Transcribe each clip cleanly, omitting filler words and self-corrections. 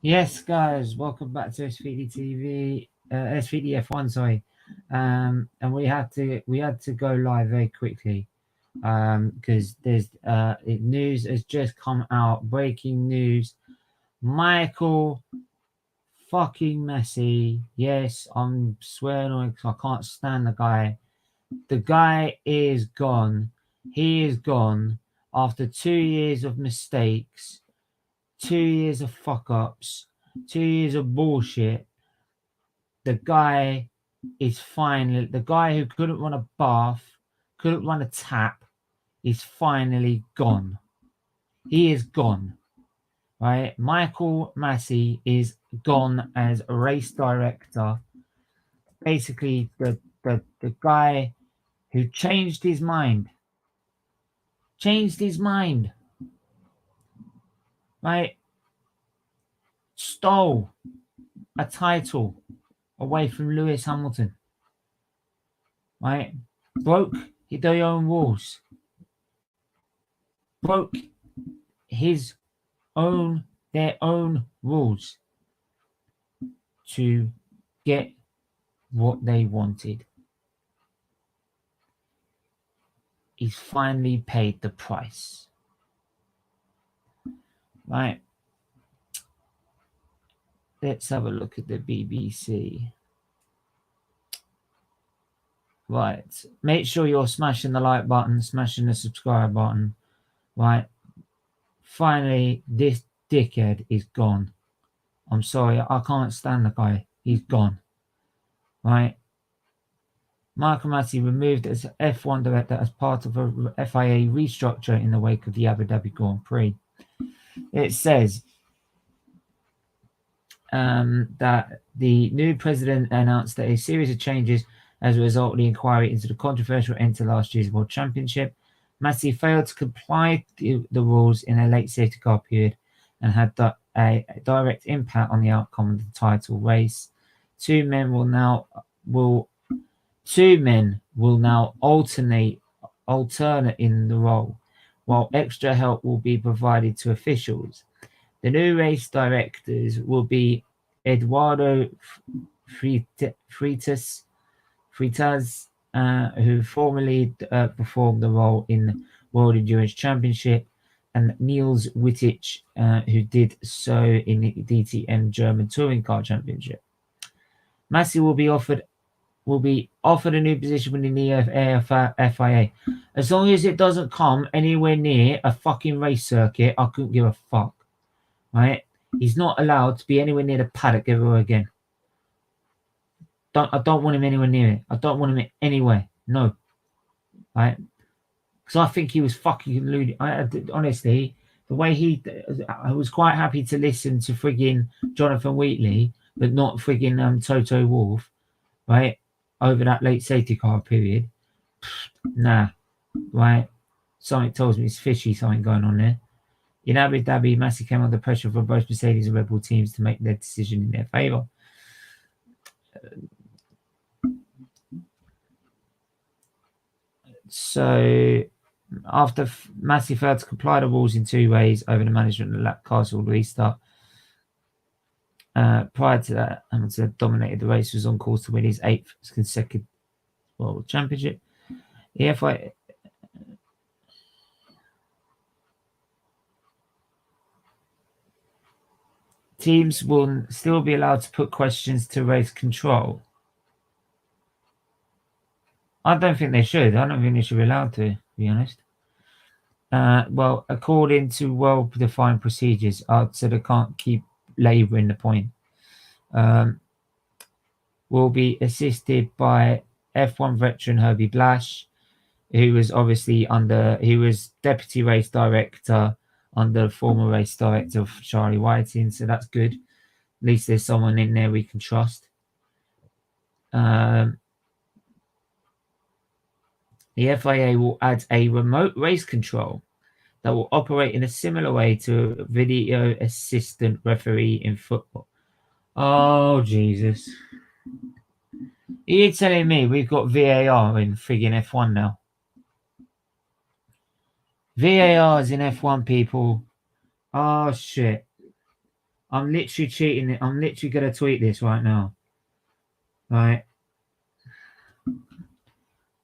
Yes, guys, welcome back to SFeatleyTV, SFeatley F1, sorry. And we had to go live very quickly because there's news has just come out, breaking news. Michael fucking Masi, yes, I'm swearing on it 'cause I can't stand the guy. The guy is gone. He is gone after 2 years of mistakes, 2 years of fuck ups, 2 years of bullshit. The guy is finally, the guy who couldn't run a bath, couldn't run a tap, is finally gone. He is gone, right? Michael Masi is gone as a race director. Basically, the guy who changed his mind, right? Stole a title away from Lewis Hamilton, right? Broke their own rules, broke their own rules to get what they wanted. He's finally paid the price, right? Let's have a look at the BBC. Right, make sure you're smashing the like button, smashing the subscribe button, right? Finally, this dickhead is gone. I'm sorry, I can't stand the guy. He's gone, right? Michael Masi removed as F1 director as part of a FIA restructure in the wake of the Abu Dhabi Grand Prix. It says that the new president announced that a series of changes as a result of the inquiry into the controversial end to last year's World Championship. Masi failed to comply with the rules in a late safety car period and had a direct impact on the outcome of the title race. Two men will now alternate in the role, while extra help will be provided to officials. The new race directors will be Eduardo Freitas, who formerly performed the role in the World Endurance Championship, and Niels Wittich, who did so in the DTM German Touring Car Championship. Masi will be offered a new position within the FIA. As long as it doesn't come anywhere near a fucking race circuit, I couldn't give a fuck. Right? He's not allowed to be anywhere near the paddock ever again. I don't want him anywhere near it. I don't want him anywhere. No. Right? Because I think he was fucking ludicrous. Honestly, the way I was quite happy to listen to frigging Jonathan Wheatley, but not frigging Toto Wolff, right? Over that late safety car period. Nah. Right? Something tells me it's fishy, something going on there. In Abu Dhabi, Masi came under pressure from both Mercedes and Red Bull teams to make their decision in their favour. So, after Masi failed to comply the rules in 2 ways over the management of the lap castle restart, prior to that, Hamilton dominated the race, was on course to win his 8th consecutive World Championship. The FIA teams will still be allowed to put questions to race control. I don't think they should. I don't think they should be allowed to be honest. Well, according to well-defined procedures, so they can't keep labouring the point. Will be assisted by F1 veteran Herbie Blash, who was deputy race director under the former race director of Charlie Whiting, so that's good. At least there's someone in there we can trust. The FIA will add a remote race control that will operate in a similar way to a video assistant referee in football. Oh, Jesus. Are you telling me we've got VAR in friggin' F1 now? VAR is in F1, people. Oh, shit. I'm literally cheating it. I'm literally going to tweet this right now. Right.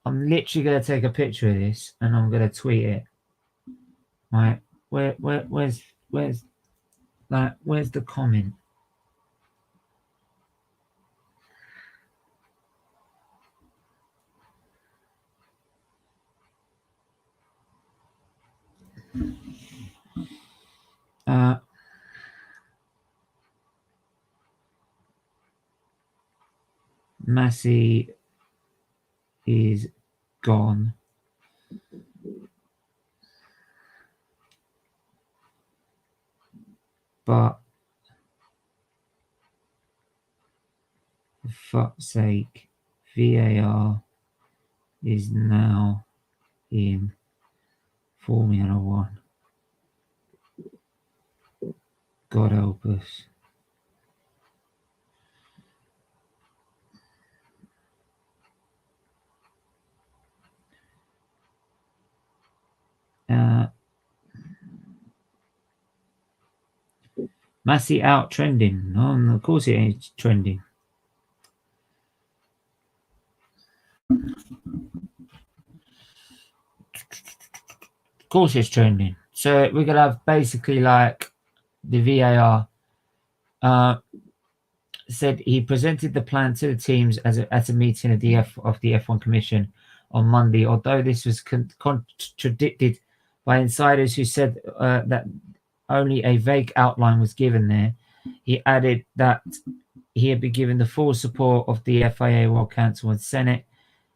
I'm literally going to take a picture of this and I'm going to tweet it. Right. Where's the comment? Masi is gone. But for fuck's sake, VAR is now in Formula One. God help us. MasiOut trending. Oh, of course it ain't trending. Of course it's trending. So we're going to have basically like the VAR said he presented the plan to the teams at a meeting of the F1 Commission on Monday, although this was contradicted by insiders who said that only a vague outline was given there. He added that he had been given the full support of the FIA, World Council and Senate.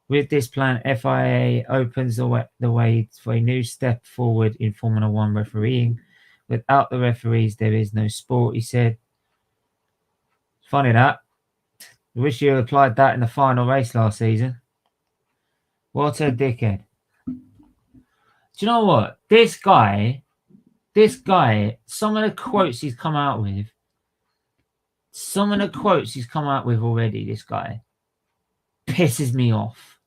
With this plan, FIA opens the way for a new step forward in Formula One refereeing. Without the referees, there is no sport, he said. Funny that. I wish you applied that in the final race last season. What a dickhead. Do you know what? This guy, some of the quotes he's come out with already, this guy, pisses me off.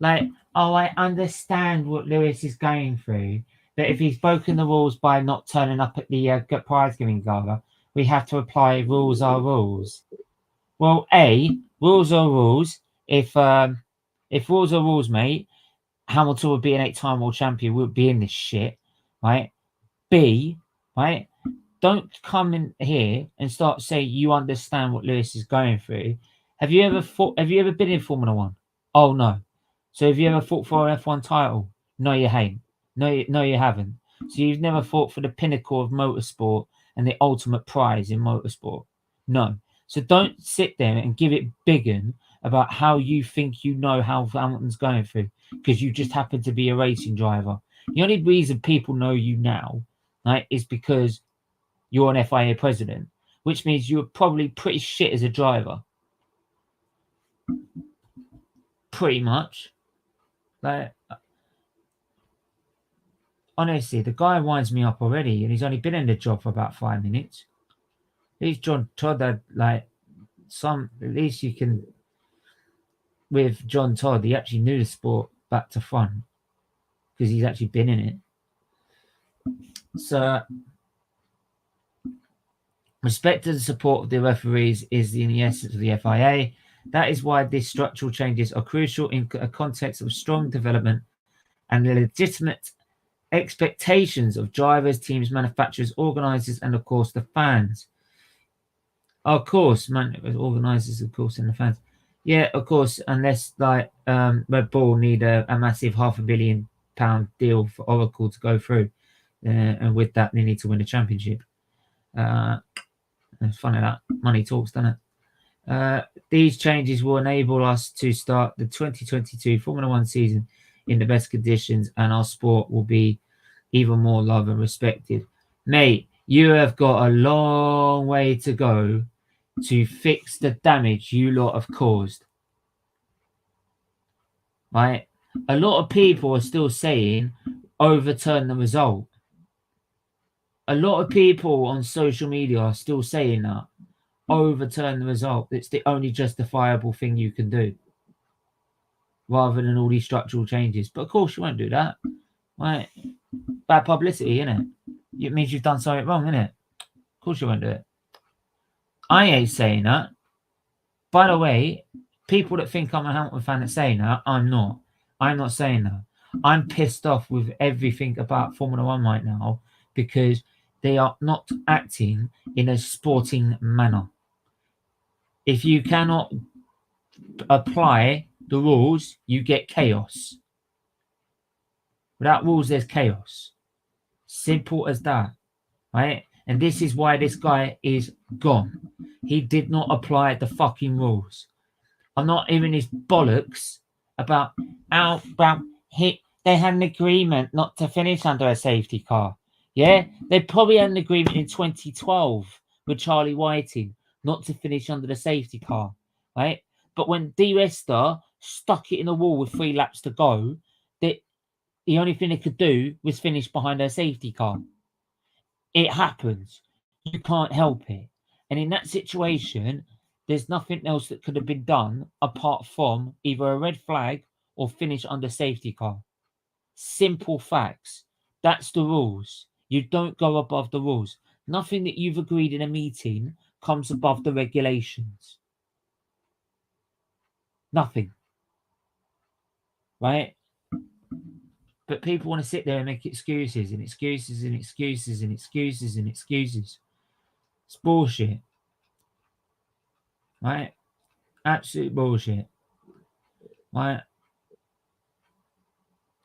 Like, oh, I understand what Lewis is going through, but if he's broken the rules by not turning up at the prize giving gala, we have to apply rules are rules. Well, rules are rules. If rules are rules, mate, Hamilton would be an 8-time world champion. We would be in this shit, right? B, right? Don't come in here and start saying you understand what Lewis is going through. Have you ever been in Formula One? Oh no. So have you ever fought for an F1 title? No, you ain't. No, you haven't. So you've never fought for the pinnacle of motorsport and the ultimate prize in motorsport? No. So don't sit there and give it biggin about how you think you know how Hamilton's going through because you just happen to be a racing driver. The only reason people know you now, right, is because you're an FIA president, which means you're probably pretty shit as a driver. Pretty much. Like, honestly, the guy winds me up already, and he's only been in the job for about 5 minutes. At least John Todd had at least you can, with John Todd, he actually knew the sport back to front because he's actually been in it. So, respect to the support of the referees is in the essence of the FIA. That is why these structural changes are crucial in a context of strong development and the legitimate expectations of drivers, teams, manufacturers, organisers, and of course the fans. Of course, organisers, of course, and the fans. Yeah, of course, unless like Red Bull need a massive £500 million deal for Oracle to go through, and with that they need to win a championship. It's funny that money talks, doesn't it? These changes will enable us to start the 2022 Formula One season in the best conditions, and our sport will be even more loved and respected. Mate, you have got a long way to go to fix the damage you lot have caused. Right? A lot of people are still saying overturn the result. A lot of people on social media are still saying that. Overturn the result. It's the only justifiable thing you can do. Rather than all these structural changes. But of course you won't do that. Right? Bad publicity, innit? It means you've done something wrong, innit? Of course you won't do it. I ain't saying that. By the way, people that think I'm a Hamilton fan that saying that, I'm not. I'm not saying that. I'm pissed off with everything about Formula One right now because they are not acting in a sporting manner. If you cannot apply the rules, you get chaos. Without rules, there's chaos. Simple as that, right? And this is why this guy is gone. He did not apply the fucking rules. I'm not hearing his bollocks about how they had an agreement not to finish under a safety car. Yeah, they probably had an agreement in 2012 with Charlie Whiting not to finish under the safety car, right? But when Di Resta stuck it in the wall with 3 laps to go, the only thing they could do was finish behind their safety car. It happens. You can't help it. And in that situation, there's nothing else that could have been done apart from either a red flag or finish under safety car. Simple facts. That's the rules. You don't go above the rules. Nothing that you've agreed in a meeting comes above the regulations. Nothing. Right? But people want to sit there and make excuses and excuses and excuses and excuses and excuses. It's bullshit. Right? Absolute bullshit. Right?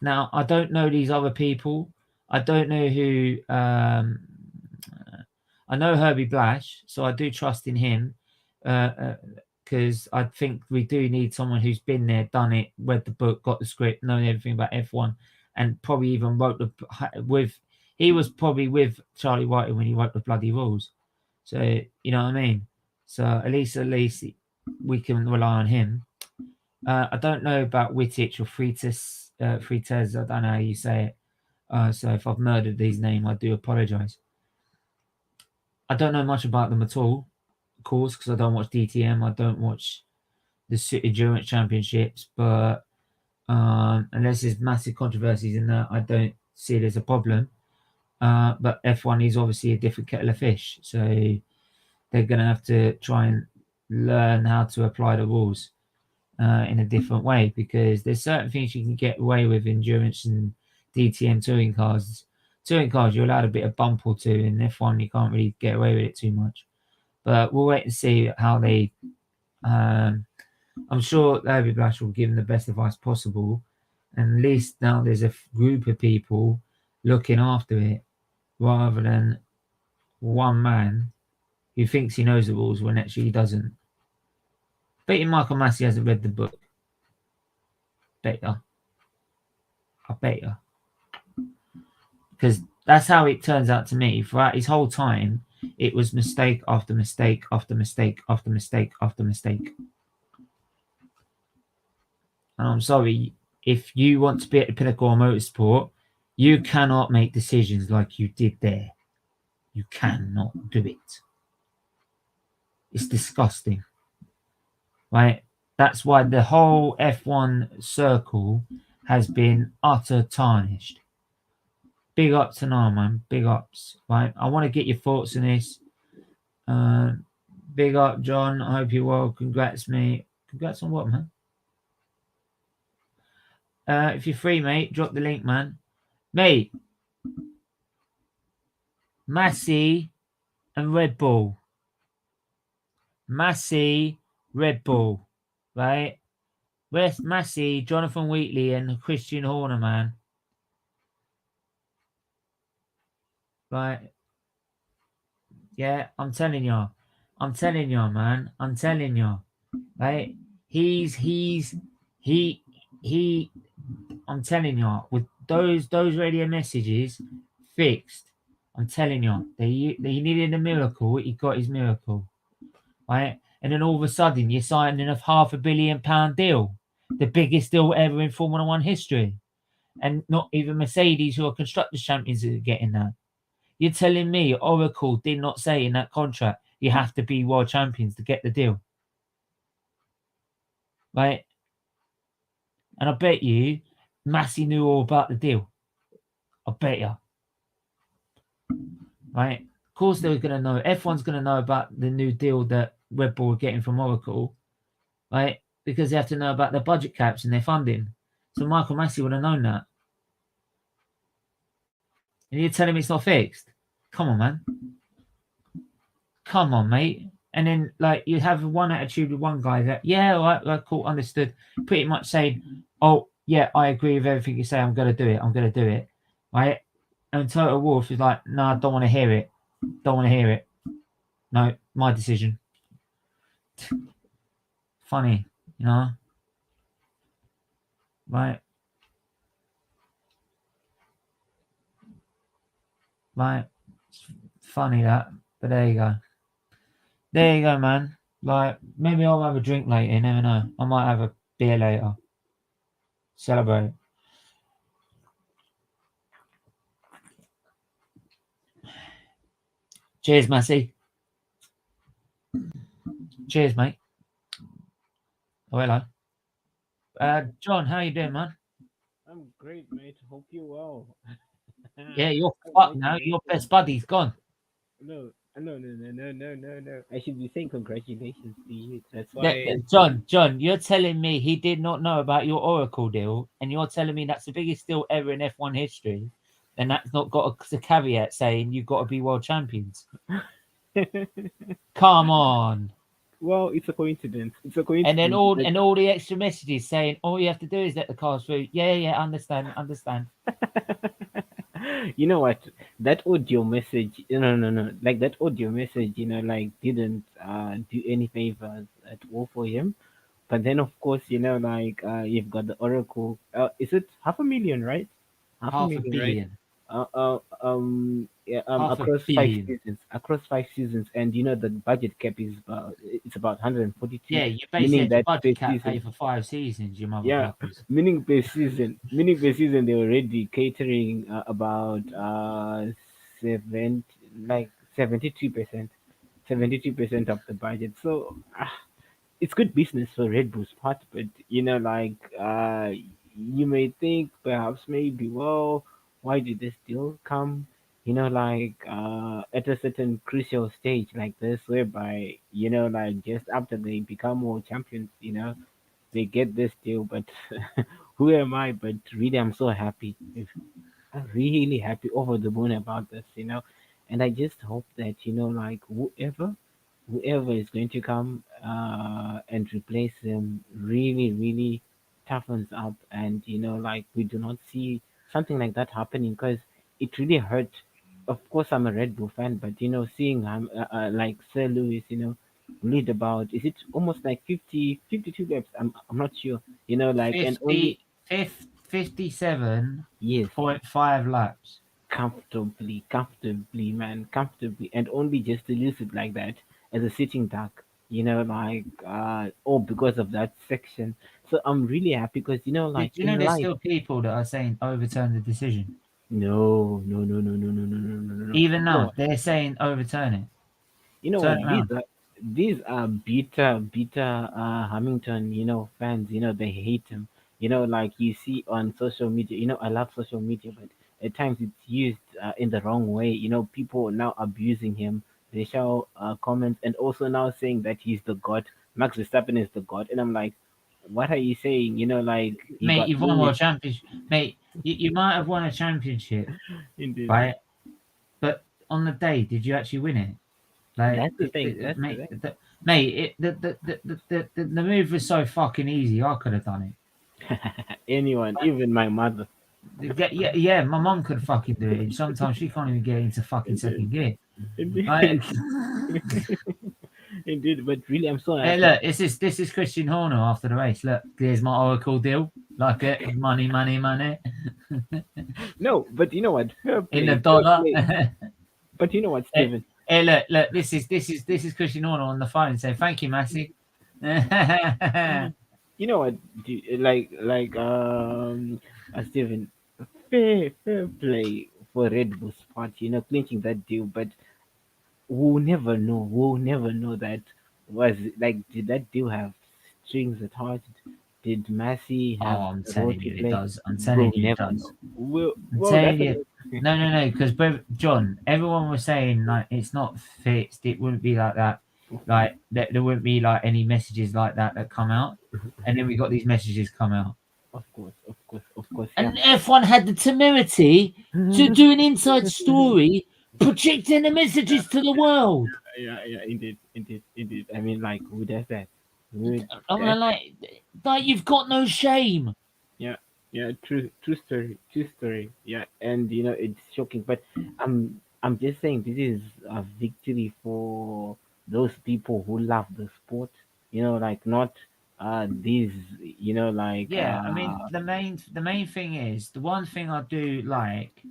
Now, I don't know these other people. I don't know who. I know Herbie Blash, so I do trust in him because I think we do need someone who's been there, done it, read the book, got the script, known everything about F1, and probably even wrote with. He was probably with Charlie Whiting when he wrote the bloody rules. So you know what I mean. So at least we can rely on him. I don't know about Wittich or Freitas. Freitas, I don't know how you say it. So if I've murdered these names, I do apologise. I don't know much about them at all, of course, because I don't watch DTM. I don't watch the City Endurance Championships. But unless there's massive controversies in that, I don't see it as a problem. But F1 is obviously a different kettle of fish. So they're going to have to try and learn how to apply the rules in a different way, because there's certain things you can get away with endurance and DTM touring cars. Touring cars, you're allowed a bit of bump or two. In F1, you can't really get away with it too much. But we'll wait and see how they. I'm sure Larry Blash will give them the best advice possible. And at least now there's a group of people looking after it rather than one man who thinks he knows the rules when actually he doesn't. Bet you Michael Masi hasn't read the book. Bet you. I bet you. Because that's how it turns out to me. Throughout his whole time, it was mistake after mistake after mistake after mistake after mistake. And I'm sorry, if you want to be at the pinnacle of motorsport, you cannot make decisions like you did there. You cannot do it. It's disgusting. Right? That's why the whole F1 circle has been utter tarnished. Big ups to Nile, man. Big ups. Right? I want to get your thoughts on this. Big up, John. I hope you're well. Congrats, mate. Congrats on what, man? If you're free, mate, drop the link, man. Mate, Masi and Red Bull. Masi, Red Bull. Right? Where's Masi, Jonathan Wheatley, and Christian Horner, man? Right? Yeah, I'm telling you. I'm telling you, man. I'm telling you. Right? I'm telling you, with those radio messages fixed, I'm telling you, he needed a miracle. He got his miracle, right? And then all of a sudden, you're signing a £500 million deal, the biggest deal ever in Formula One history, and not even Mercedes, who are constructors champions, are getting that. You're telling me Oracle did not say in that contract you have to be world champions to get the deal, right? And I bet you Masi knew all about the deal. I bet you. Right? Of course, they're going to know. F1's going to know about the new deal that Red Bull are getting from Oracle, right? Because they have to know about their budget caps and their funding. So Michael Masi would have known that. And you're telling me it's not fixed? Come on, man. Come on, mate. And then, like, you have one attitude with one guy that, yeah, all right, like, cool, understood. Pretty much saying, oh, yeah, I agree with everything you say. I'm going to do it. I'm going to do it. Right? And Total Wolf is like, no, I don't want to hear it. Don't want to hear it. No, my decision. Funny, you know? Right? Right? It's funny that. But there you go. There you go, man. Like, maybe I'll have a drink later. You never know. I might have a beer later. Celebrate. Cheers, Masi. Cheers, mate. Oh, hello. John, how you doing, man? I'm great, mate. Hope you're well. Yeah, you're How's fucked now. Your congratulations? best buddy's gone. No, no. I should be saying congratulations to you. That's That- why. that- John, you're telling me he did not know about your Oracle deal, and you're telling me that's the biggest deal ever in F1 history, and that's not got a caveat saying you've got to be world champions. Come on. Well, it's a coincidence. It's a And then coincidence. all the extra messages saying all you have to do is let the cars through. Yeah, understand. You know what? That audio message, no. Like that audio message, like didn't do any favors at all for him. But then, of course, like you've got the Oracle. Is it 500,000, right? Half a Half a million, right? billion. Yeah, Half a across five billion. seasons, and the budget cap is about 142, Yeah, you basically meaning had your that per budget cap pay season. for 5 seasons, you Yeah, motherfuckers. meaning per season they're already catering about 7 like 72%, 72% of the budget. So it's good business for Red Bull's part, but like you may think perhaps maybe, well, why did this deal come? Like at a certain crucial stage like this, whereby like just after they become world champions, they get this deal. But who am I? But really, I'm so happy. I'm really happy, over the moon about this. And I just hope that like whoever is going to come and replace him really, really toughens up, and like we do not see something like that happening, because it really hurt. Of course, I'm a Red Bull fan, but seeing him like Sir Lewis, lead about, is it almost like 52 laps? I'm not sure. Like, and only 57.5 yes, laps. comfortably, man, comfortably, and only just to lose it like that as a sitting duck, like all because of that section. So I'm really happy, because Did like you know in there's life, still people that are saying overturn the decision? no. Even now, they're saying overturn it. You know what? Turn it around. These are bitter Hamilton, fans. They hate him. Like you see on social media. I love social media, but at times it's used in the wrong way. People now abusing him. They show comments, and also now saying that he's the god. Max Verstappen is the god, and I'm like, what are you saying? Like he Mate, got you've won a minutes. world championship. Mate, you might have won a championship, Indeed, right? But on the day, did you actually win it? Like, that's the thing. That's the mate, thing. the move was so fucking easy. I could have done it. Anyone, even my mother. Yeah, my mum could fucking do it. Sometimes she can't even get into fucking Indeed, second gear. Right? indeed, indeed. But really, I'm so Hey, happy. look, this is Christian Horner after the race. Look, here's my Oracle deal. Like it, money, No, but you know what? Fair in the play, fair dollar. play. But you know what, Hey, Steven? hey, look. This is Christian Horner on the phone saying thank you, Masi. You know what? Steven, fair play for Red Bull's part. Clinching that deal. But we'll never know. We'll never know that was like. Did that deal have strings attached? Did Masi have Oh, I'm a role telling to you, it play? does. I'm We'll telling you, it never does. know. Well, I'm well, telling that's you, okay. No, because John, everyone was saying like it's not fixed. It wouldn't be like that. Like there wouldn't be like any messages like that come out, and then we got these messages come out. Of course. And F1 had the temerity to do an inside story projecting the messages to the world. Yeah, indeed. I mean, like, who does that? I'm like, you've got no shame. Yeah, true story. Yeah, and it's shocking, but I'm just saying this is a victory for those people who love the sport. Like not these. Like Yeah, I mean the main thing is the one thing I do like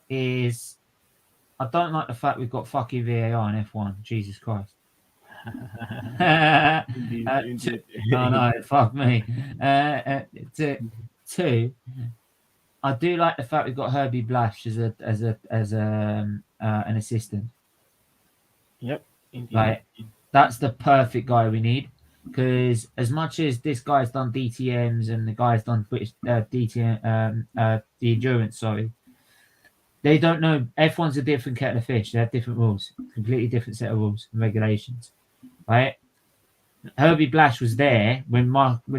is I don't like the fact we've got fucking VAR in F1. Jesus Christ. indeed. Oh no, fuck me. Two, I do like the fact we've got Herbie Blash as an assistant. Yep, indeed. Like that's the perfect guy we need. Because as much as this guy's done DTMs and the guy's done British DTM, the endurance, sorry, they don't know. F1's a different kettle of fish. They have different rules, completely different set of rules and regulations, right? Herbie Blash was there when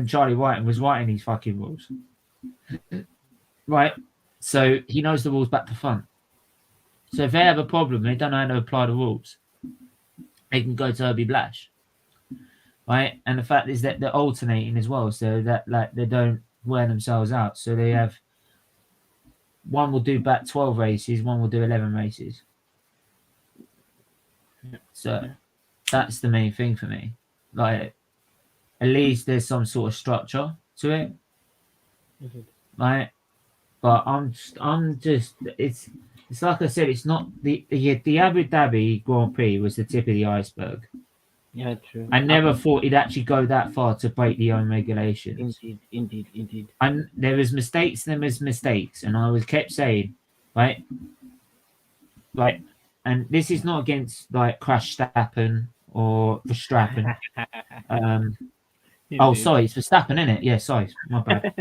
Charlie Whiting was writing these fucking rules, right? So he knows the rules back to front. So if they have a problem, they don't know how to apply the rules. They can go to Herbie Blash. Right, and the fact is that they're alternating as well, so that like they don't wear themselves out. So they have one will do back 12 races, one will do 11 races. So that's the main thing for me. Like at least there's some sort of structure to it, right? But I'm just it's like I said, it's not the Abu Dhabi Grand Prix was the tip of the iceberg. Yeah, true. I never thought he'd actually go that far to break the own regulations. Indeed. And there was mistakes, and I was kept saying, right, and this is not against like Crash Stappen or Verstappen. Oh, sorry, it's Verstappen, isn't it? Yeah, sorry, my bad.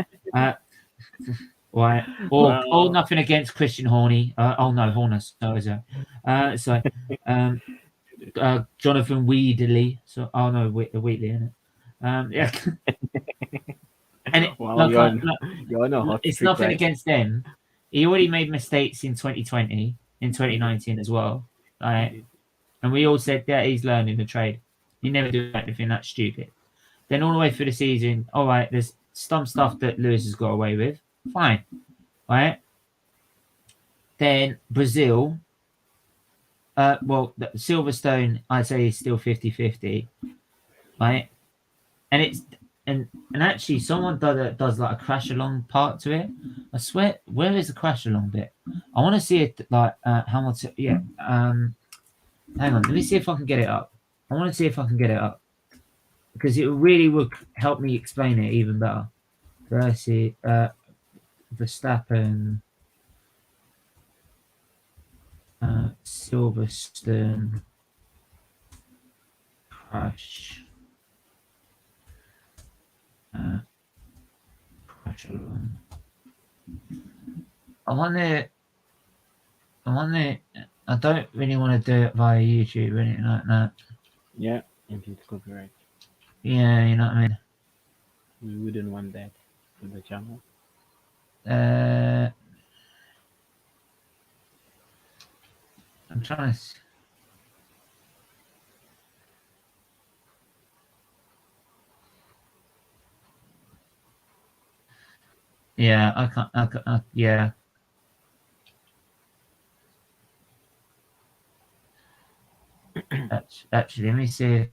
Right, or nothing against Christian Horney. Oh no, Horner. Sorry. Jonathan Wheatley. So, oh no, Wheatley, isn't it? Yeah. And it's nothing against them. He already made mistakes in 2020, in 2019 as well. Right? And we all said that he's learning the trade. He never do anything that stupid. Then all the way through the season, all right, there's some stuff that Lewis has got away with. Fine. Right? Then Brazil. Silverstone, I'd say is still 50-50, right? And actually, someone does like a crash along part to it. I swear, where is the crash along bit? I want to see it like Hamilton. Yeah. Hang on, let me see if I can get it up. I want to see if I can get it up because it really would help me explain it even better. Verstappen. Silverstone crash along. I don't really want to do it via YouTube or anything like that. Yeah, indeed, copyright. Yeah, you know what I mean. We wouldn't want that for the channel. I'm trying to. Yeah, I can't. Yeah. Actually, let me see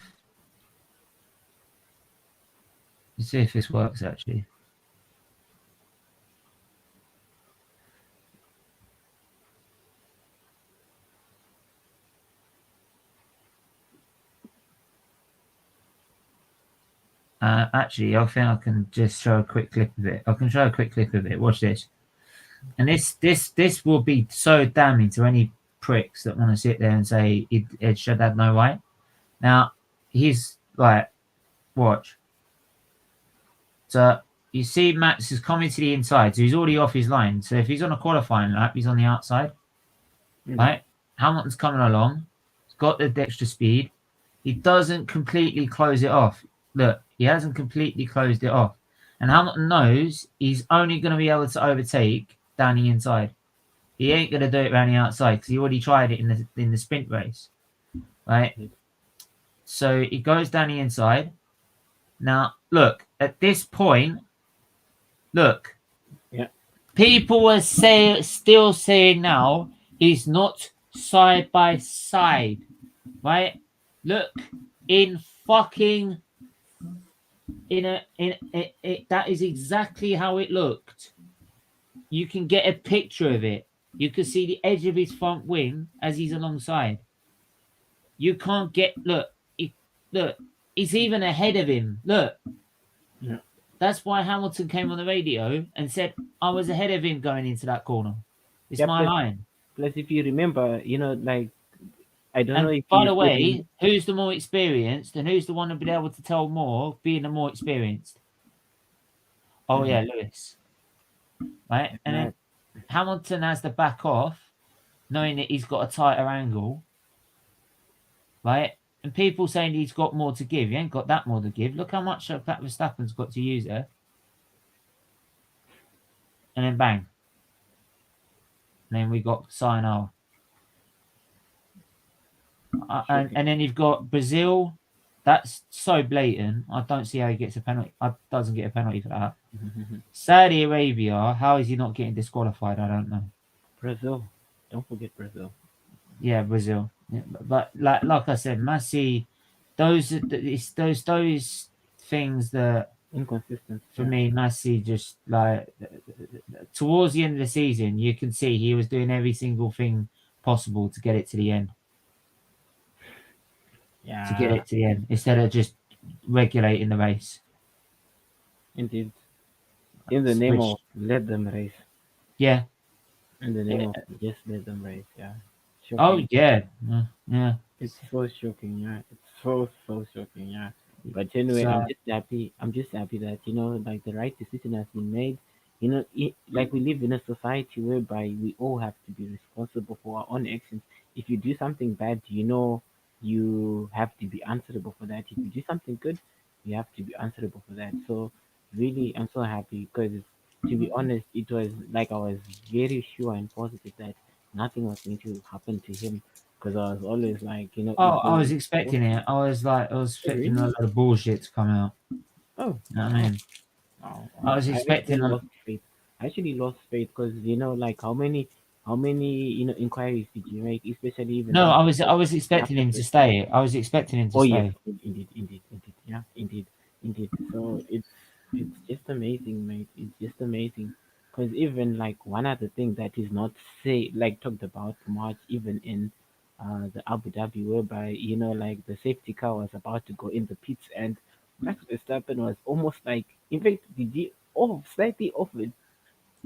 if this works. Actually. Actually, I think I can just show a quick clip of it. I can show a quick clip of it. Watch this. And this will be so damning to any pricks that want to sit there and say Ed should have no right. Now, he's like, watch. So you see Max is coming to the inside, so he's already off his line. So if he's on a qualifying lap, he's on the outside, right? Hamilton's coming along. He's got the extra speed. He doesn't completely close it off. Look, he hasn't completely closed it off. And Hamilton knows he's only going to be able to overtake down the inside. He ain't going to do it around the outside because he already tried it in the sprint race, right? So he goes down the inside. Now, look, at this point, look, people are still saying now he's not side by side, right? Look, that is exactly how it looked. You can get a picture of it. You can see the edge of his front wing as he's alongside. You can't get look, he's even ahead of him. Look. Yeah. That's why Hamilton came on the radio and said, I was ahead of him going into that corner. It's my line. Plus, if you remember, like, I don't know if by the way, who's the more experienced and who's the one who'll be able to tell more being the more experienced? Oh, yeah, Lewis. Right? And then Hamilton has to back off, knowing that he's got a tighter angle. Right? And people saying he's got more to give. He ain't got that more to give. Look how much Verstappen's got to use there. And then bang. And then we got sayonara. And then you've got Brazil. That's so blatant. I don't see how he gets a penalty. Doesn't get a penalty for that. Saudi Arabia. How is he not getting disqualified? I don't know. Brazil. Don't forget Brazil. Yeah, Brazil. Yeah, but like I said, Masi. Those things that inconsistent for me. Masi just like towards the end of the season, you can see he was doing every single thing possible to get it to the end. Yeah. To get it to the end instead of just regulating the race. Indeed. In the name of let them race. Yeah. In the name of just let them race. Yeah. Shocking. Oh yeah. Yeah. It's so shocking. Yeah. It's so shocking. Yeah. But anyway, I'm just happy that like the right decision has been made. Like we live in a society whereby we all have to be responsible for our own actions. If you do something bad, you have to be answerable for that. If you do something good, you have to be answerable for that. So really, I'm so happy because, to be honest, it was like I was very sure and positive that nothing was going to happen to him because I was always like, I was expecting it. I was expecting a lot of bullshit to come out. Oh, you know what I mean? Oh, I was expecting. I actually lost faith because like how many inquiries did you make, especially even no, I was expecting him to stay. I was expecting him to stay. Yes, indeed, yeah, indeed. So it's just amazing, mate. It's just amazing because even like one other thing that is not talked about much, even in the Abu Dhabi, whereby like the safety car was about to go in the pits and Max Verstappen was almost like, in fact, slightly off it.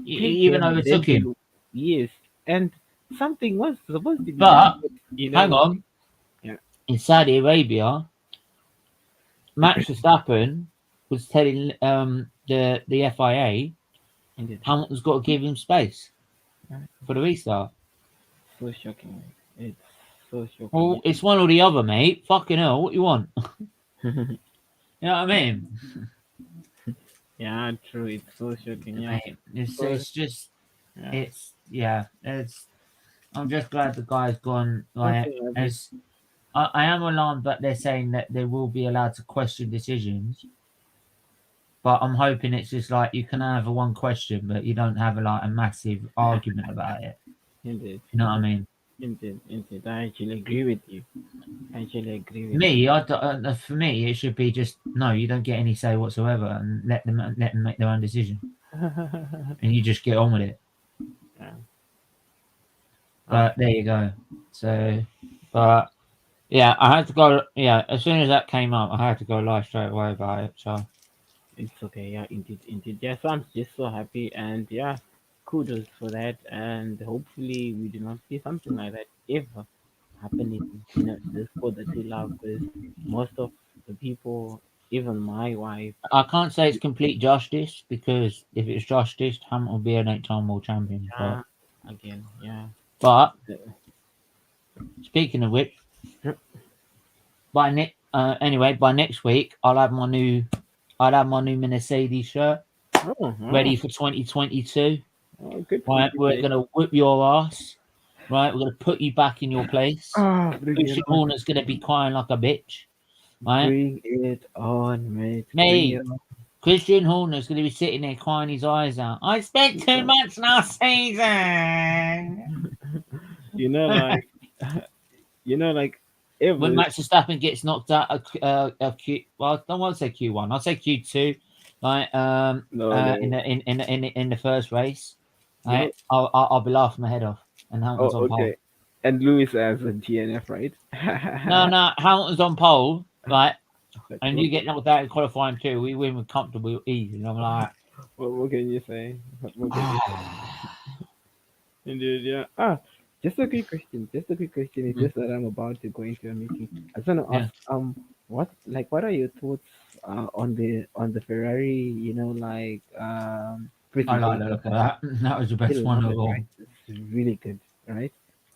Even overtook him. Yes, and something was supposed to be done, but, hang on. Yeah. In Saudi Arabia, Max Verstappen was telling the FIA Hamilton's got to give him space for the restart. So shocking. It's so shocking. Well, it's one or the other, mate. Fucking hell, what you want? You know what I mean? Yeah, true. It's so shocking. Yeah, mate, it's just I'm just glad the guy's gone. Like, I am alarmed that they're saying that they will be allowed to question decisions, but I'm hoping it's just like you can have one question, but you don't have a massive argument about it. Indeed. You know what I mean? Indeed. I actually agree with you. For me, it should be just no. You don't get any say whatsoever, and let them make their own decision, and you just get on with it. Yeah. But there you go. So, but yeah, I had to go. Yeah, as soon as that came up, I had to go live straight away about it. So it's okay. Yeah, indeed. Yeah, so I'm just so happy, and yeah, kudos for that. And hopefully, we do not see something like that ever happening. The sport that we love, because most of the people even my wife. I can't say it's complete justice because if it's justice, Hamilton will be an 8-time world champion. Yeah, again, yeah. But Uh, speaking of which, anyway, by next week I'll have my new Mercedes shirt Oh, oh, ready for 2022. oh, good for Right, you, we're mate. gonna whip your ass. Right, we're gonna put you back in your place. Ah, bring it Christian on. Horner's gonna be crying like a bitch. Right, Bring it on, mate. Bring me. it on. Christian Horner's going to be sitting there crying his eyes out. I spent 2 months last season. You know, like, like, When ever. Max Verstappen gets knocked out of Q, well, I don't want to say Q1. I'll say Q2. Like No, no. in the first race, You know. I'll be laughing my head off, and Oh, Hamilton's on pole. okay. And Lewis as a DNF, right? No, Hamilton's on pole, right? But And you get knocked out in qualifying too. We win with comfortable ease, and I'm like, what can you say? What can you say? Indeed, yeah. Just a quick question. Just a quick question. It's just that I'm about to go into a meeting. I just want to yeah. ask, what are your thoughts on the Ferrari? Like I pretty like race. the look of that. That was the best You one love of it, all. right? It's really good, right?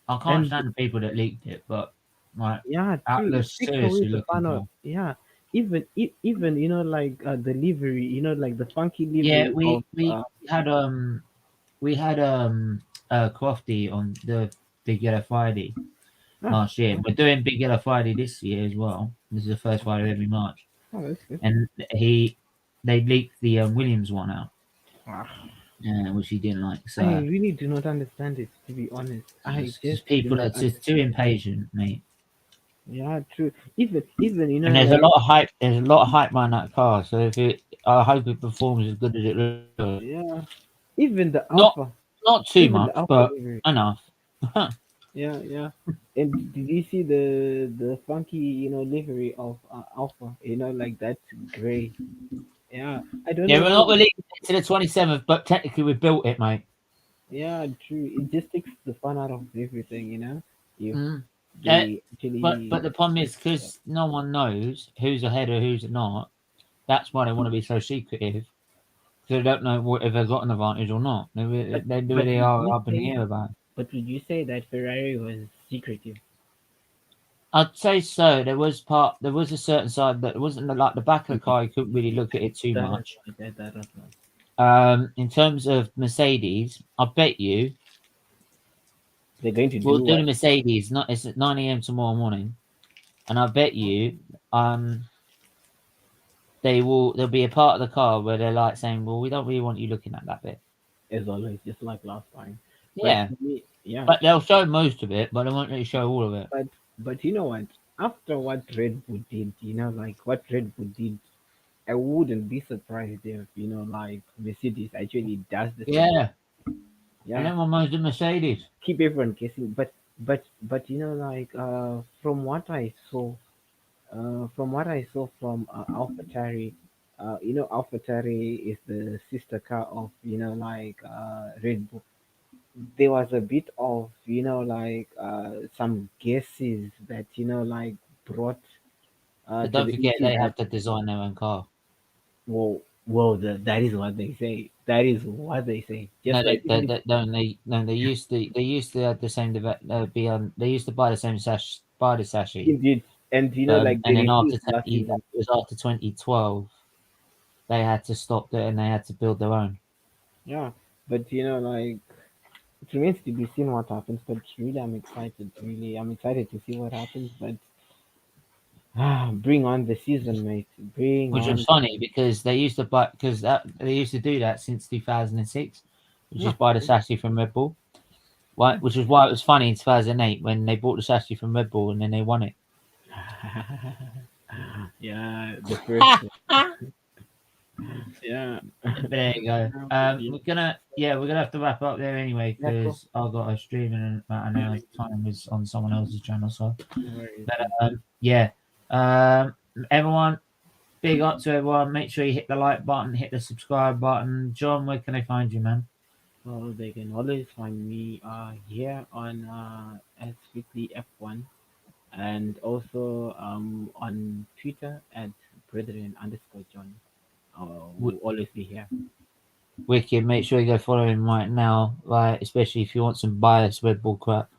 I can't And stand the people that leaked it, but like yeah, true. It Atlas takes away seriously the looking fun of for. yeah. Even like the livery, like the funky Yeah, livery we of we had we had Crofty on the Big Yellow Friday ah, last year. We're doing Big Yellow Friday this year as well. This is the first Friday of every March, that's good. and they leaked the Williams one out, Ah, which he didn't like. I So really do not understand it, to be honest. I it's just just do people not that's just too understand it. impatient, mate. Yeah, true. Even And there's a like lot of hype. There's a lot of hype around that car. So I hope it performs as good as it looks. yeah, even the Not alpha, not too even the much, alpha but livery. enough. Yeah, yeah. And did you see the funky livery of alpha? Like that gray. Yeah, I don't Yeah, know we're why. not releasing it to the 27th, but technically we built it, mate. Yeah, true. It just takes the fun out of everything, If Mm. Uh, they but actually, the problem is because no one knows who's ahead or who's not. That's why they want to be so secretive. So they don't know if they've got an advantage or not. but They but really would are you up in the say air about it. would you say that Ferrari was secretive? I'd say so. There was a certain side that wasn't like the back of the car. You couldn't really look at it too That is much. right. That is right. In terms of Mercedes, I bet you They're going to we'll do do the what? Mercedes. Not it's at 9 a.m. tomorrow morning, and I bet you there'll be a part of the car where they're like saying, "Well, we don't really want you looking at that bit." As always, just like last time. But Yeah, yeah, but they'll show most of it, but they won't really show all of it. but you know what? After what Red Bull did, like what Red Bull did, I wouldn't be surprised if like Mercedes actually does the same. Yeah, and Yeah, everyone knows the Mercedes. keep everyone guessing. But like from what I saw, from AlphaTauri, AlphaTauri is the sister car of like Red Bull. There was a bit of like some guesses that like brought But to don't the forget, issue they that have to design their own car. that is what they say. That is what they say. No, Just like even if no, they used to have the same be on. They used to buy the same buy the sashi. indeed, and like they And then after refused last it season. was after 2012, they had to stop it and they had to build their own. Yeah, but like it remains to be seen what happens. But really, I'm excited. Really, I'm excited to see what happens. But bring on the season, mate. Bring Which was on. funny because they used to buy because they used to do that since 2006, which Yeah, is buy the sashi from Red Bull. Which is why it was funny in 2008 when they bought the sashi from Red Bull and then they won it. yeah, the first. Yeah. But there you go. Yeah, We're gonna have to wrap up there anyway yeah, cool. because I've got a stream in about an hour's time is on someone else's channel. So, No worries. but yeah, um, everyone, big up to everyone. Make sure you hit the like button, hit the subscribe button. John, where can I find you, man? Well, they can always find me here on SFeatleyTV F1 and also on Twitter at brethren underscore John. Will always be here. Wicked. Make sure you go follow him right now, right? Especially if you want some biased Red Bull crap.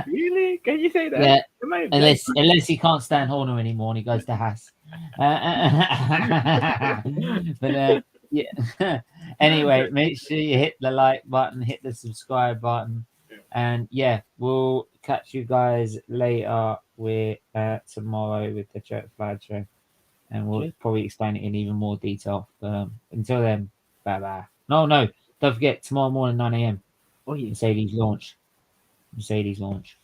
Really? Can you say that? Yeah, Am I black? unless he can't stand Horner anymore and he goes to Haas. But yeah. Anyway, make sure you hit the like button, hit the subscribe button, and yeah, we'll catch you guys later with tomorrow with the Church Flag Show, and we'll Cheers. probably explain it in even more detail. Until then, bye bye. No, don't forget tomorrow morning 9 a.m. Oh yeah. Mercedes launch.